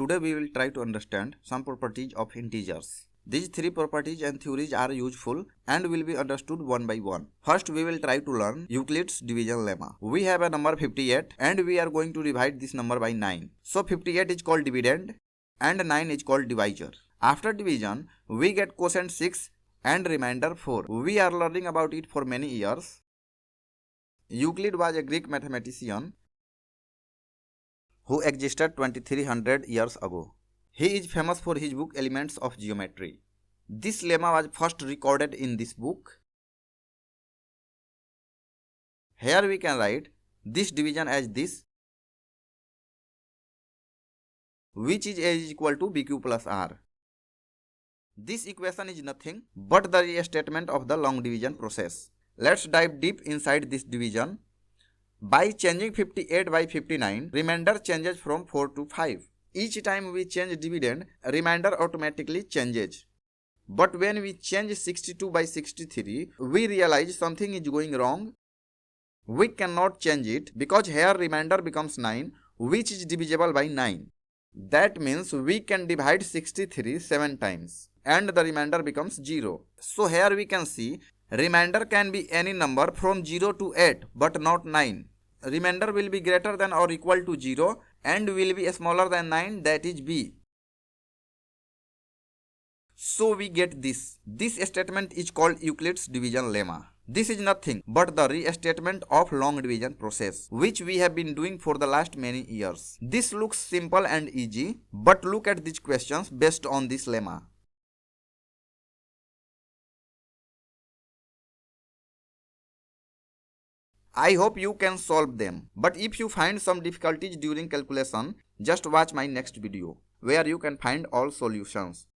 Today we will try to understand some properties of integers. These three properties and theories are useful and will be understood one by one. First, we will try to learn Euclid's division lemma. We have a number 58 and we are going to divide this number by 9. So 58 is called dividend and 9 is called divisor. After division, we get quotient 6 and remainder 4. We are learning about it for many years. Euclid was a Greek mathematician who existed 2300 years ago. He is famous for his book Elements of Geometry. This lemma was first recorded in this book. Here we can write this division as this, which is A is equal to BQ plus R. This equation is nothing but the restatement of the long division process. Let's dive deep inside this division. By changing 58 by 59, remainder changes from 4 to 5. Each time we change dividend, remainder automatically changes. But when we change 62 by 63, we realize something is going wrong. We cannot change it because here remainder becomes 9, which is divisible by 9. That means we can divide 63 7 times and the remainder becomes 0. So here we can see remainder can be any number from 0 to 8 but not 9. Remainder will be greater than or equal to 0 and will be smaller than 9, that is B. So we get this. This statement is called Euclid's division lemma. This is nothing but the restatement of long division process, which we have been doing for the last many years. This looks simple and easy, but look at these questions based on this lemma. I hope you can solve them, but if you find some difficulties during calculation, just watch my next video, where you can find all solutions.